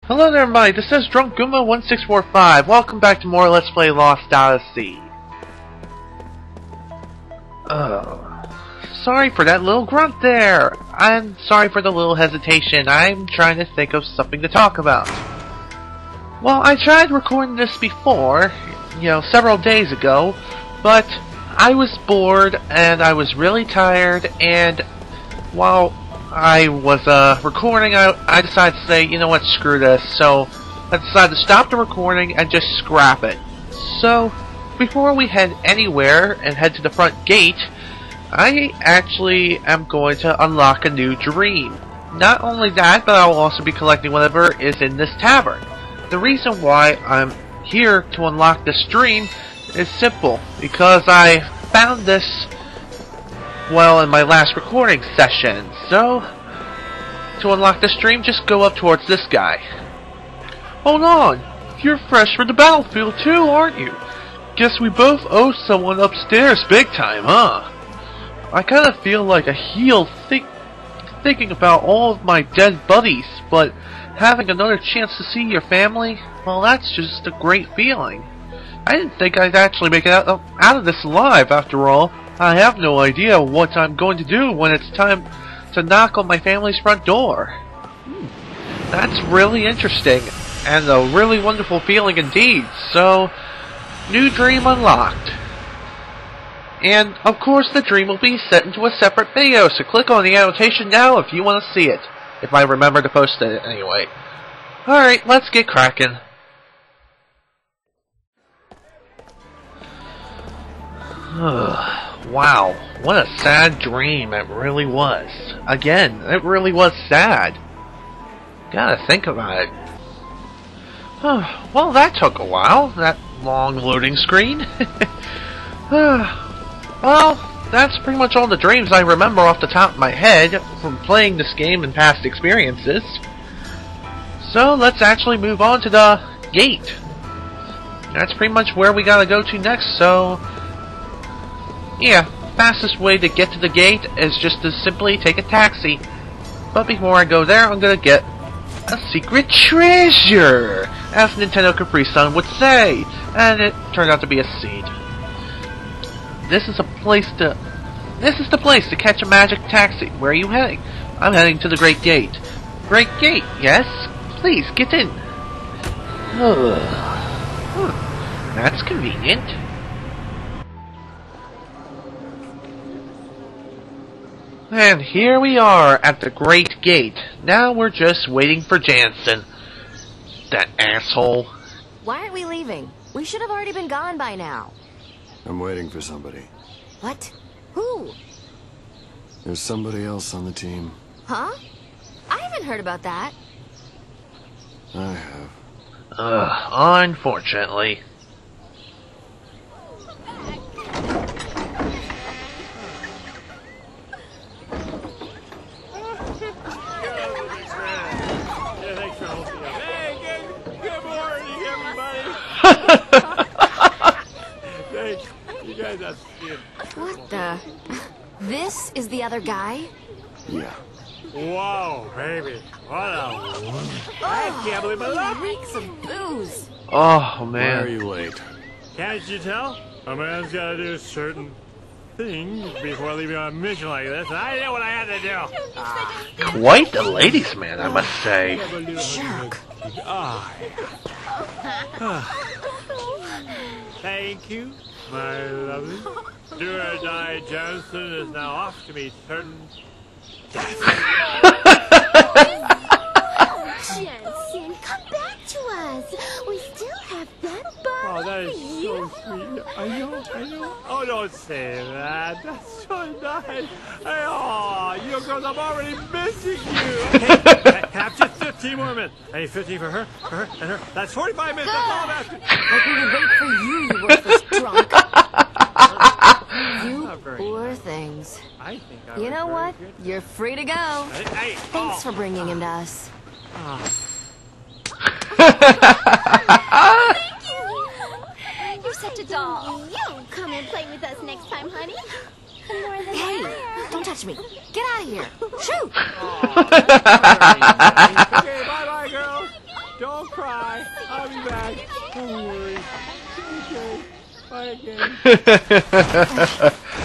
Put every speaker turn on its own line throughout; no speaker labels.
Hello there everybody, this is Drunk Goomba 1645. Welcome back to more Let's Play Lost Odyssey. Sorry for that little grunt there. I'm sorry for the little hesitation. I'm trying to think of something to talk about. Well, I tried recording this before, several days ago, but I was bored and I was really tired, and while I was recording, I decided to say, you know what, screw this. So I decided to stop the recording and just scrap it. So before we head anywhere and head to the front gate, I actually am going to unlock a new dream. Not only that, but I will also be collecting whatever is in this tavern. The reason why I'm here to unlock this dream is simple, because I found this in my last recording session. So, to unlock the stream, just go up towards this guy. Hold on! You're fresh from the battlefield too, aren't you? Guess we both owe someone upstairs big time, huh? I kinda feel like a heel thinking about all of my dead buddies, but having another chance to see your family, well, that's just a great feeling. I didn't think I'd actually make it out of this alive, after all. I have no idea what I'm going to do when it's time to knock on my family's front door. That's really interesting, and a really wonderful feeling indeed. So, new dream unlocked. And, of course, the dream will be set into a separate video, so click on the annotation now if you want to see it. If I remember to post it anyway. Alright, let's get cracking. Wow, what a sad dream it really was. Again, it really was sad. Gotta think about it. Well, that took a while, that long loading screen. Well, that's pretty much all the dreams I remember off the top of my head from playing this game in past experiences. So, let's actually move on to the gate. That's pretty much where we gotta go to next, so yeah, fastest way to get to the gate is just to simply take a taxi. But before I go there, I'm gonna get a secret treasure, as Nintendo Capri Sun would say, and it turned out to be a seed. This is the place to catch a magic taxi. Where are you heading? I'm heading to the Great Gate. Great Gate, yes? Please, get in. That's convenient. And here we are at the Great Gate. Now we're just waiting for Jansen. That asshole.
Why aren't we leaving? We should have already been gone by now.
I'm waiting for somebody.
What? Who?
There's somebody else on the team.
Huh? I haven't heard about that.
I have.
Unfortunately.
What the? This is the other guy?
Yeah.
Whoa, baby. What a... I can't believe I love
Make some booze.
Oh,
Why
man.
are you late?
Can't you tell? A man's got to do certain things before leaving on a mission like this. And I knew what I had to do.
Quite the ladies' man, I must say.
Jerk.
Thank you, my lovely. Do or die Johnson is now off to meet certain death.
Jensen, come back to us. We still have that bottle.
Oh, that is so sweet. I know. Oh, don't say that. That's so nice. Oh, you girls, I'm already missing you. Okay, have just 15 more minutes. I need 15 for her, and her. That's 45 minutes. That's all I'm asking.
Like we would wait for you, you worthless drunk. You poor things.
I think I
You
was
know
very
what?
good.
You're free to go.
Hey,
Thanks for bringing him to us.
Thank you. You're such a doll. You'll come and play with us next time, honey. More than
Hey,
that.
don't touch me. Get out of here. Shoot.
Okay, bye-bye, girls. Don't cry. I'll be back. Don't worry. Okay. Bye again.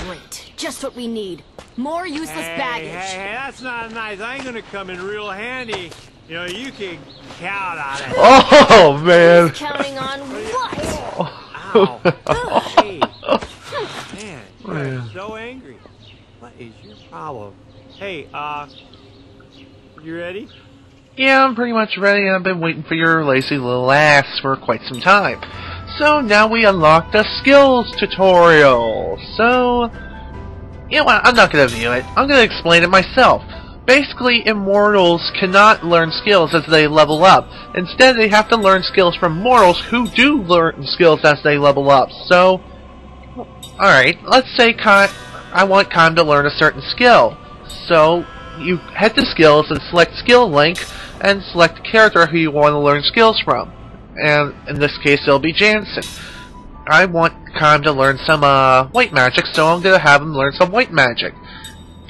Great. Just what we need. More useless baggage.
Hey, that's not nice. I ain't gonna come in real handy. You know, you can count on it.
Oh, man.
Counting on what?
Ow. Hey. Man, you're so angry. What is your problem? Hey, you ready?
Yeah, I'm pretty much ready. I've been waiting for your lazy little ass for quite some time. So now we unlock the skills tutorial. So, you know what, I'm not going to view it. I'm going to explain it myself. Basically, immortals cannot learn skills as they level up. Instead, they have to learn skills from mortals who do learn skills as they level up. So, alright, let's say I want Khan to learn a certain skill. So, you head to skills and select skill link and select the character who you want to learn skills from. And in this case, it'll be Jansen. I want Khan to learn some white magic, so I'm going to have him learn some white magic.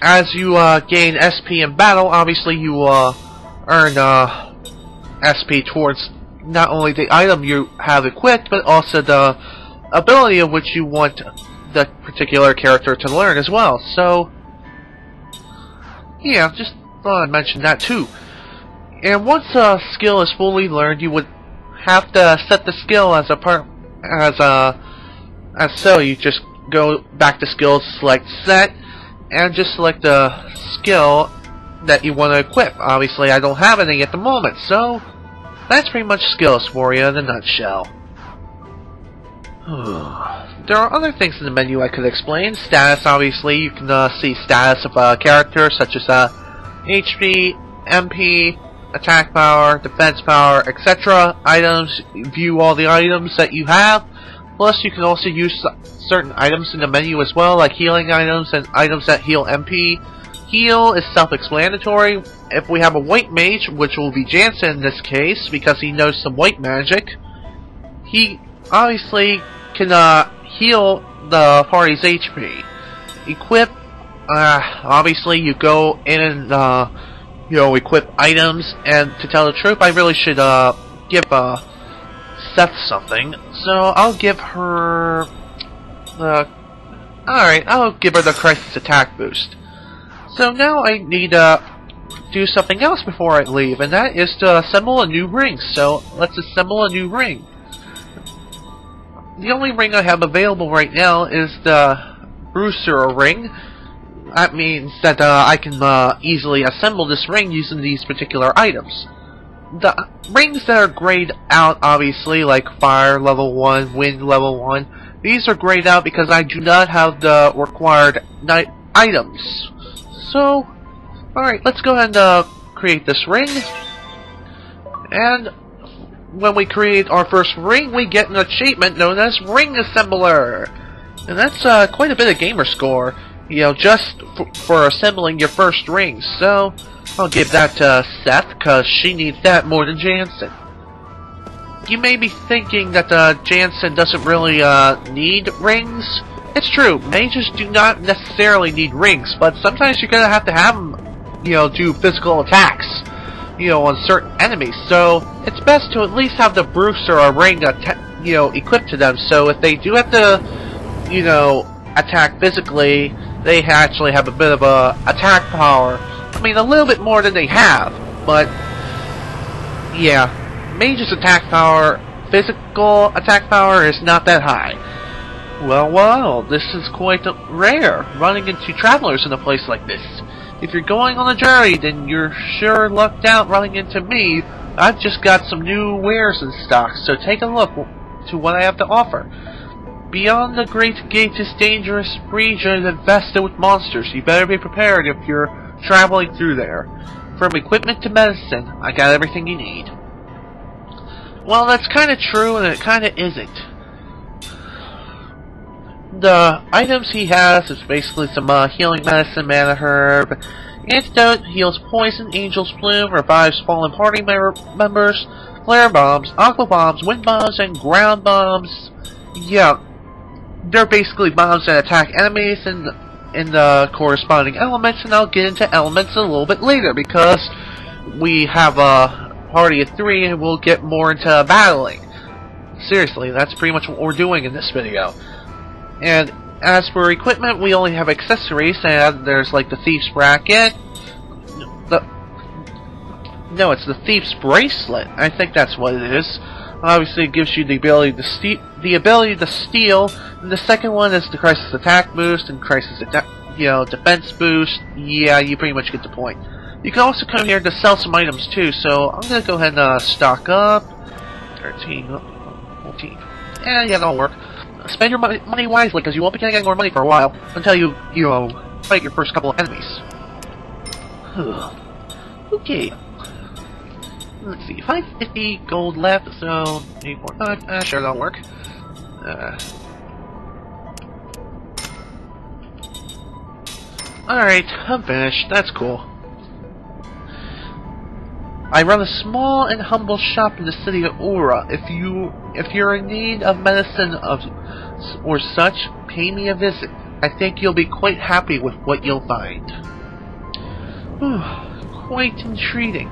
As you gain SP in battle, obviously you earn SP towards not only the item you have equipped, but also the ability of which you want the particular character to learn as well. So, yeah, just thought I'd mention that too. And once a skill is fully learned, you would have to set the skill as so. You just go back to skills, select set, and just select the skill that you want to equip. Obviously, I don't have any at the moment, so that's pretty much skills for you in a nutshell. There are other things in the menu I could explain. Status, obviously, you can see status of a character, such as HP, MP, attack power, defense power, etc. Items, view all the items that you have. Plus, you can also use certain items in the menu as well, like healing items and items that heal MP. Heal is self-explanatory. If we have a white mage, which will be Jansen in this case, because he knows some white magic, he obviously can heal the party's HP. Equip, obviously you go in and equip items, and to tell the truth, I really should give Seth something. So I'll give her I'll give her the crisis attack boost. So now I need to do something else before I leave, and that is to assemble a new ring. So let's assemble a new ring. The only ring I have available right now is the Bruiser ring. That means that I can easily assemble this ring using these particular items. The rings that are grayed out, obviously, like Fire level 1, Wind level 1, these are grayed out because I do not have the required items. So, alright, let's go ahead and create this ring. And when we create our first ring, we get an achievement known as Ring Assembler. And that's quite a bit of gamer score, just for assembling your first ring. So, I'll give that to Seth, because she needs that more than Jansen. You may be thinking that Jansen doesn't really need rings. It's true, mages do not necessarily need rings, but sometimes you're gonna have to have them, do physical attacks, on certain enemies. So it's best to at least have the Bruiser or ring, equipped to them. So if they do have to, attack physically, they actually have a bit of a attack power. I mean, a little bit more than they have, but yeah, mage's attack power, physical attack power is not that high. Well, this is quite rare, running into travelers in a place like this. If you're going on a journey, then you're sure lucked out running into me. I've just got some new wares in stock, so take a look to what I have to offer. Beyond the Great Gate is dangerous region infested with monsters. You better be prepared if you're traveling through there. From equipment to medicine, I got everything you need. Well, that's kinda true and it kinda isn't. The items he has is basically some healing medicine, mana herb, antidote, heals poison, angel's plume, revives fallen party members, flare bombs, aqua bombs, wind bombs, and ground bombs. Yeah, they're basically bombs that attack enemies in the corresponding elements, and I'll get into elements a little bit later because we have party of 3 and we'll get more into battling. Seriously, that's pretty much what we're doing in this video. And as for equipment, we only have accessories, and there's like the Thief's Bracket. No, it's the Thief's Bracelet. I think that's what it is. Obviously, it gives you the ability to steal. And the second one is the Crisis Attack boost and Crisis Defense boost. Yeah, you pretty much get the point. You can also come here to sell some items too. So I'm gonna go ahead and stock up. 13, 14. Yeah, that'll work. Spend your money wisely, because you won't be getting more money for a while until you fight your first couple of enemies. Okay. Let's see, 550 gold left, so 845. Sure, that'll work. Alright, I'm finished. That's cool. I run a small and humble shop in the city of Aura. If you're in need of medicine or such, pay me a visit. I think you'll be quite happy with what you'll find. Quite intriguing.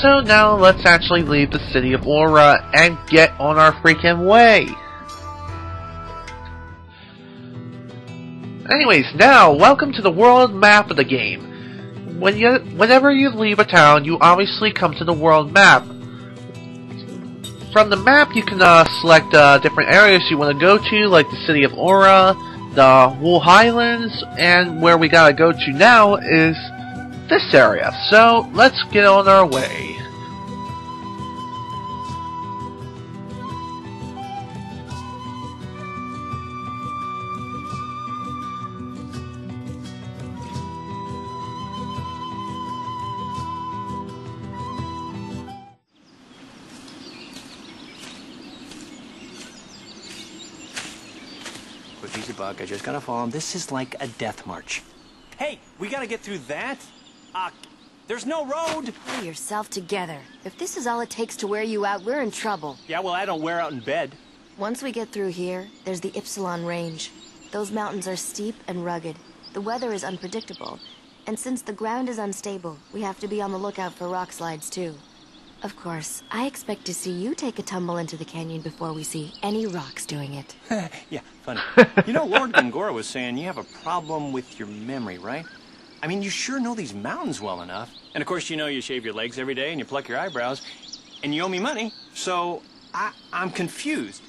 So now let's actually leave the city of Aura and get on our freaking way. Anyways, now welcome to the world map of the game. Whenever you leave a town, you obviously come to the world map. From the map, you can select different areas you want to go to, like the city of Aura, the Wool Highlands, and where we gotta go to now is this area. So let's get on our way.
Quick, easy, Buck. I just gotta follow him. This is like a death march. Hey, we gotta get through that? There's no road!
Pull yourself together. If this is all it takes to wear you out, we're in trouble.
Yeah, well, I don't wear out in bed.
Once we get through here, there's the Ypsilon Range. Those mountains are steep and rugged. The weather is unpredictable. And since the ground is unstable, we have to be on the lookout for rock slides, too. Of course, I expect to see you take a tumble into the canyon before we see any rocks doing it.
Yeah, funny. You know, Lord Gongora was saying you have a problem with your memory, right? I mean, you sure know these mountains well enough. And of course, you know you shave your legs every day and you pluck your eyebrows. And you owe me money, so I'm confused.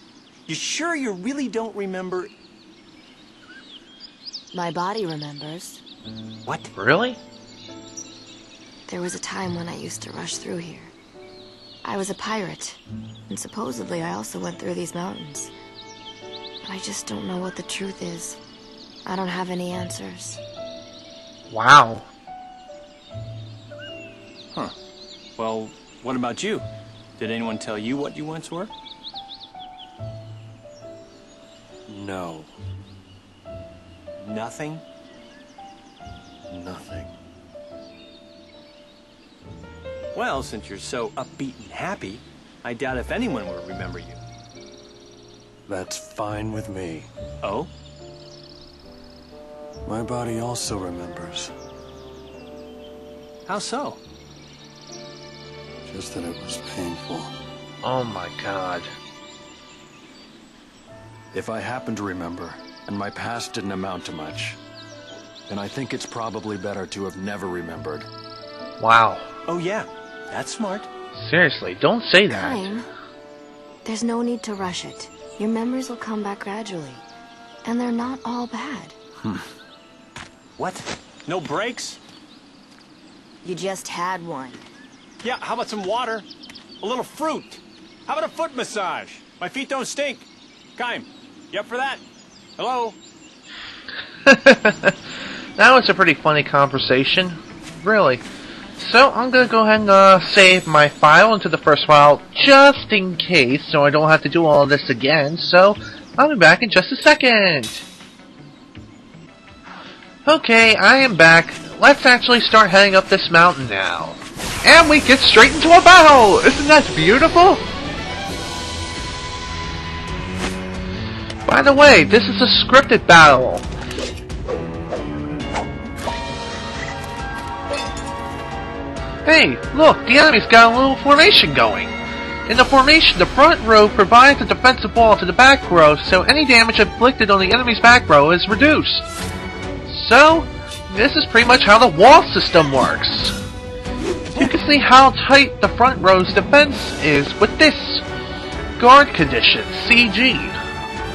You sure you really don't remember?
My body remembers.
What?
Really?
There was a time when I used to rush through here. I was a pirate, and supposedly I also went through these mountains. But I just don't know what the truth is. I don't have any answers.
Wow.
Huh. Well, what about you? Did anyone tell you what you once were?
No.
Nothing?
Nothing.
Well, since you're so upbeat and happy, I doubt if anyone will remember you.
That's fine with me.
Oh?
My body also remembers.
How so?
Just that it was painful.
Oh my god.
If I happen to remember, and my past didn't amount to much, then I think it's probably better to have never remembered.
Wow.
Oh yeah, that's smart.
Seriously, don't say that.
Time? There's no need to rush it. Your memories will come back gradually. And they're not all bad.
What? No breaks?
You just had one.
Yeah, how about some water? A little fruit? How about a foot massage? My feet don't stink. Kaim, you up for that? Hello?
That was a pretty funny conversation. Really. So, I'm gonna go ahead and save my file into the first file, just in case, so I don't have to do all of this again. So, I'll be back in just a second. Okay, I am back. Let's actually start heading up this mountain now. And we get straight into a battle! Isn't that beautiful? By the way, this is a scripted battle. Hey, look, the enemy's got a little formation going. In the formation, the front row provides a defensive wall to the back row, so any damage inflicted on the enemy's back row is reduced. So, this is pretty much how the wall system works. You can see how tight the front row's defense is with this guard condition, CG,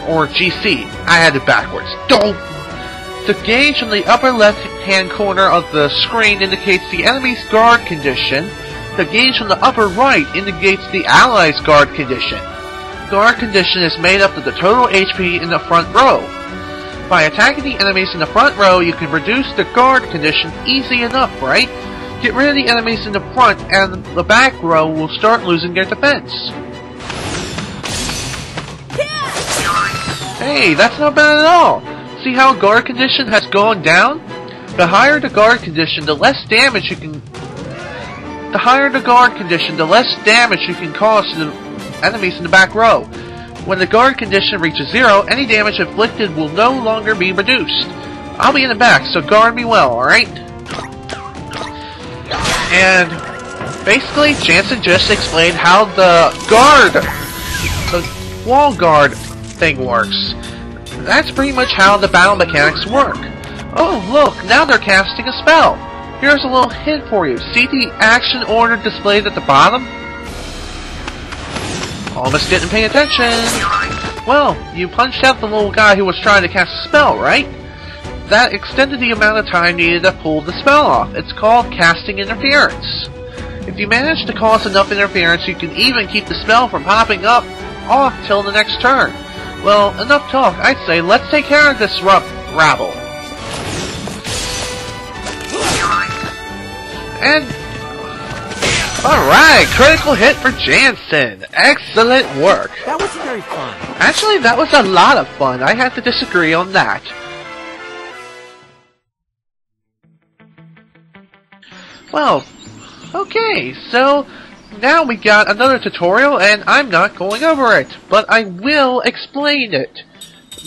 or GC. I had it backwards. Don't! The gauge in the upper left-hand corner of the screen indicates the enemy's guard condition. The gauge on the upper right indicates the allies' guard condition. Guard condition is made up of the total HP in the front row. By attacking the enemies in the front row, you can reduce the guard condition easy enough, right? Get rid of the enemies in the front, and the back row will start losing their defense. Hey, that's not bad at all! See how guard condition has gone down? The higher the guard condition, the less damage you can... The higher the guard condition, the less damage you can cause to the enemies in the back row. When the guard condition reaches 0, any damage inflicted will no longer be reduced. I'll be in the back, so guard me well, alright? And basically, Jansen just explained how the wall guard thing works. That's pretty much how the battle mechanics work. Oh, look, now they're casting a spell. Here's a little hint for you. See the action order displayed at the bottom? Almost didn't pay attention. Well, you punched out the little guy who was trying to cast a spell, right? That extended the amount of time needed to pull the spell off. It's called casting interference. If you manage to cause enough interference, you can even keep the spell from popping up off till the next turn. Well, enough talk. I'd say let's take care of this rabble. And alright, critical hit for Jansen. Excellent work.
That wasn't very fun.
Actually, that was a lot of fun. I have to disagree on that. Well, okay, so now we got another tutorial, and I'm not going over it, but I will explain it.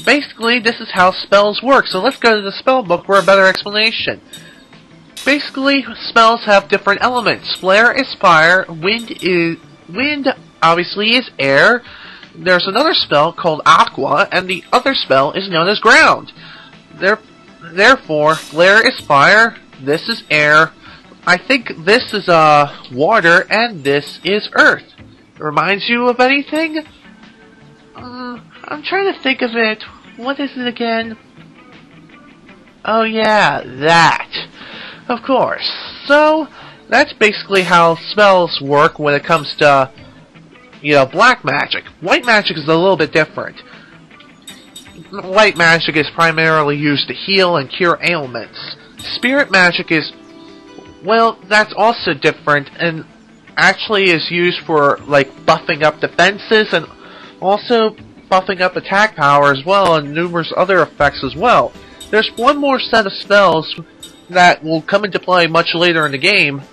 Basically, this is how spells work, so let's go to the spell book for a better explanation. Basically, spells have different elements. Flare is fire, wind obviously is air, there's another spell called aqua, and the other spell is known as ground. Therefore, flare is fire, this is air, I think this is water, and this is earth. Reminds you of anything? I'm trying to think of it. What is it again? Oh yeah, that. Of course. So, that's basically how spells work when it comes to, black magic. White magic is a little bit different. White magic is primarily used to heal and cure ailments. Spirit magic is, well, that's also different, and actually is used for, buffing up defenses, and also buffing up attack power as well, and numerous other effects as well. There's one more set of spells that will come into play much later in the game,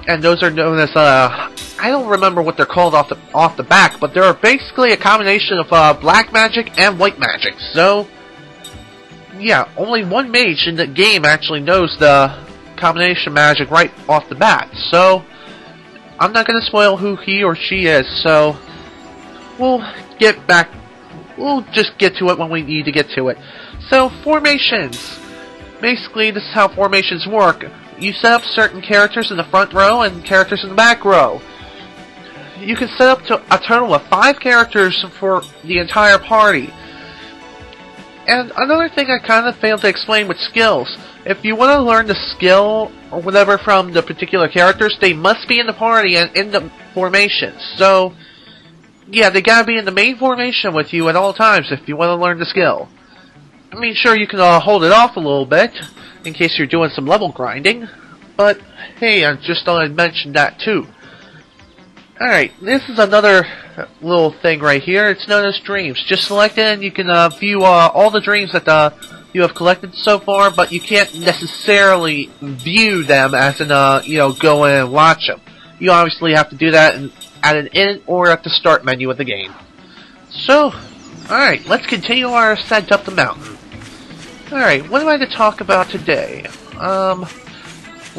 and those are known as, I don't remember what they're called off the back, but they're basically a combination of, black magic and white magic, so, yeah, only one mage in the game actually knows the combination magic right off the bat, so I'm not going to spoil who he or she is, so we'll just get to it when we need to get to it. So, formations. Basically, this is how formations work. You set up certain characters in the front row and characters in the back row. You can set up to a total of 5 characters for the entire party. And another thing I kind of failed to explain with skills. If you want to learn the skill or whatever from the particular characters, they must be in the party and in the formation. So, yeah, they gotta be in the main formation with you at all times if you want to learn the skill. I mean, sure, you can hold it off a little bit in case you're doing some level grinding, but hey, I just thought I'd mention that too. Alright, this is another little thing right here. It's known as dreams. Just select it and you can view all the dreams that you have collected so far, but you can't necessarily view them as in, go in and watch them. You obviously have to do that at an end or at the start menu of the game. So, alright, let's continue our ascent up the mountain. Alright, what am I to talk about today?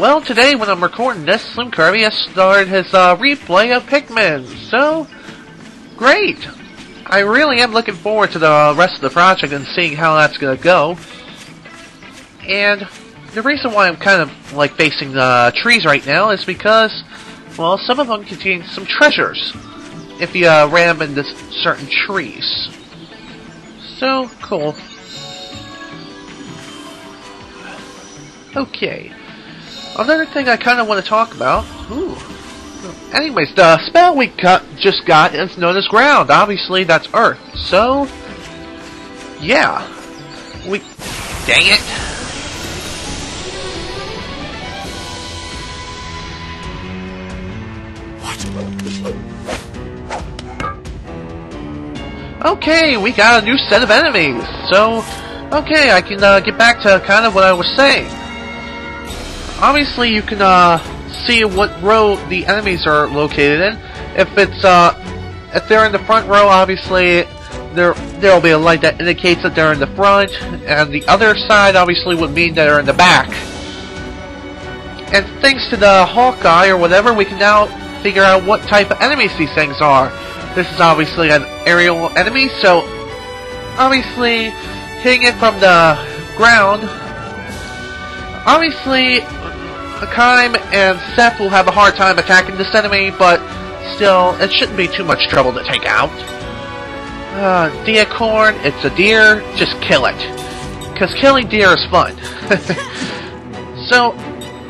Well, today when I'm recording this, Slim Kirby has started his replay of Pikmin. So, great! I really am looking forward to the rest of the project and seeing how that's gonna go. And the reason why I'm kind of like facing the trees right now is because, well, some of them contain some treasures if you ram them into certain trees. So, cool. Okay. Another thing I kind of want to talk about. Ooh. Anyways, the spell we just got is known as ground. Obviously, that's Earth. So, yeah. Dang it. Okay, we got a new set of enemies. So, okay, I can get back to kind of what I was saying. Obviously, you can see what row the enemies are located in. If they're in the front row, obviously there'll be a light that indicates that they're in the front, and the other side obviously would mean that they're in the back. And thanks to the Hawkeye or whatever, we can now figure out what type of enemies these things are. This is obviously an aerial enemy, so obviously hitting it from the ground. Obviously, Akaim and Seth will have a hard time attacking this enemy, but still, it shouldn't be too much trouble to take out. Deacorn, it's a deer, just kill it. Because killing deer is fun. So,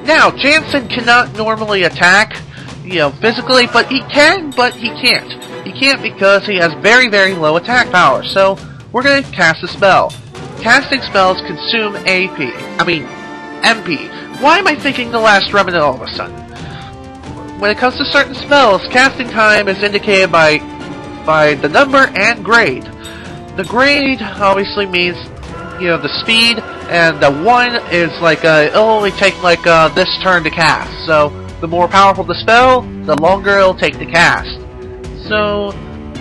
now, Jansen cannot normally attack, physically, but he can, but he can't. He can't because he has very, very low attack power, so we're going to cast a spell. Casting spells consume MP. Why am I thinking the last remnant all of a sudden? When it comes to certain spells, casting time is indicated by the number and grade. The grade obviously means, the speed, and the 1 is like, it'll only take like this turn to cast. So, the more powerful the spell, the longer it'll take to cast. So,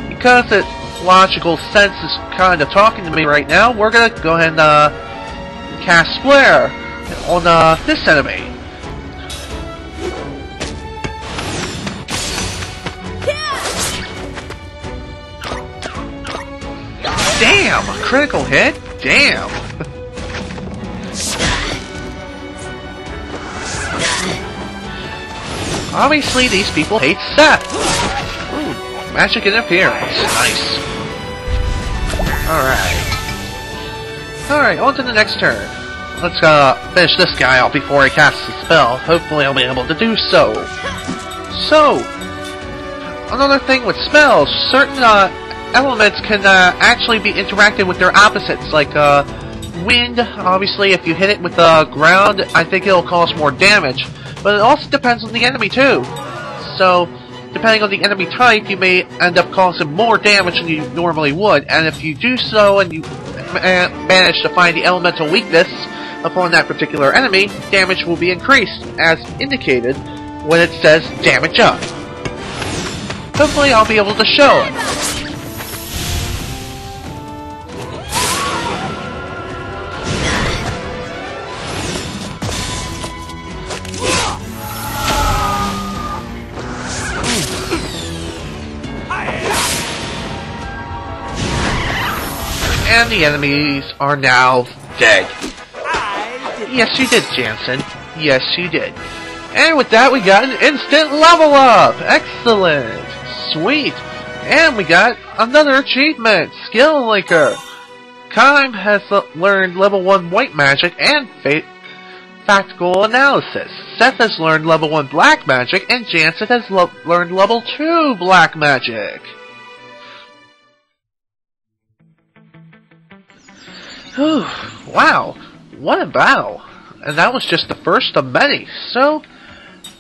because its logical sense is kind of talking to me right now, we're gonna go ahead and cast Flare on this enemy. Damn! A critical hit? Damn! Obviously, these people hate Seth. Ooh, magic interference. Nice. Alright, on to the next turn. Let's finish this guy off before he casts the spell. Hopefully I'll be able to do so. So, another thing with spells, certain elements can actually be interacted with their opposites, like wind. Obviously, if you hit it with the ground, I think it'll cause more damage. But it also depends on the enemy too. So, depending on the enemy type, you may end up causing more damage than you normally would. And if you do so and you manage to find the elemental weakness upon that particular enemy, damage will be increased, as indicated when it says damage up. Hopefully I'll be able to show it. And the enemies are now dead. Yes, you did, Jansen. Yes, you did. And with that, we got an instant level up! Excellent! Sweet! And we got another achievement! Skill Linker! Kaim has learned level 1 white magic and factual analysis. Seth has learned level 1 black magic, and Jansen has learned level 2 black magic. Whew, wow, what a battle. And that was just the first of many. So,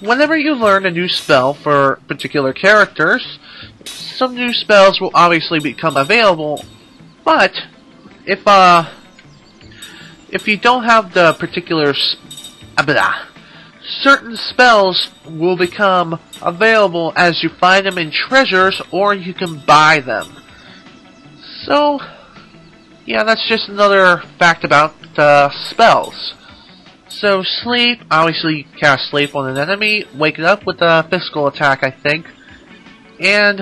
whenever you learn a new spell for particular characters, some new spells will obviously become available, but if you don't have the particular certain spells will become available as you find them in treasures, or you can buy them. So, yeah, that's just another fact about spells. So sleep, obviously cast sleep on an enemy, wake it up with a physical attack, I think, and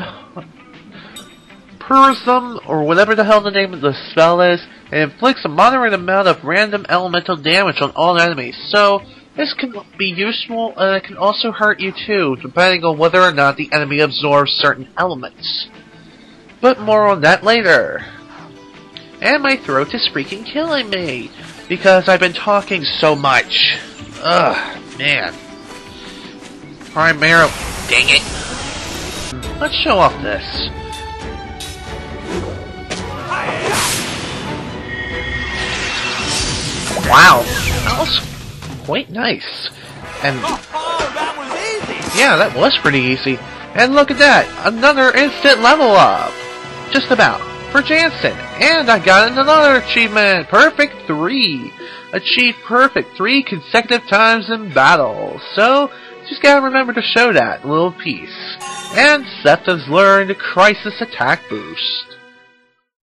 Prism, or whatever the hell the name of the spell is, and inflicts a moderate amount of random elemental damage on all enemies. So this can be useful, and it can also hurt you too, depending on whether or not the enemy absorbs certain elements. But more on that later. And my throat is freaking killing me, because I've been talking so much. Ugh, man. Primarily, dang it. Let's show off this. Wow, that was quite nice. And
that was easy!
yeah, that was pretty easy. And look at that, another instant level up. Just about. For Jansen. And I got another achievement. Perfect 3. Achieved perfect 3 consecutive times in battle. So, just gotta remember to show that little piece. And Seth has learned Crisis Attack Boost.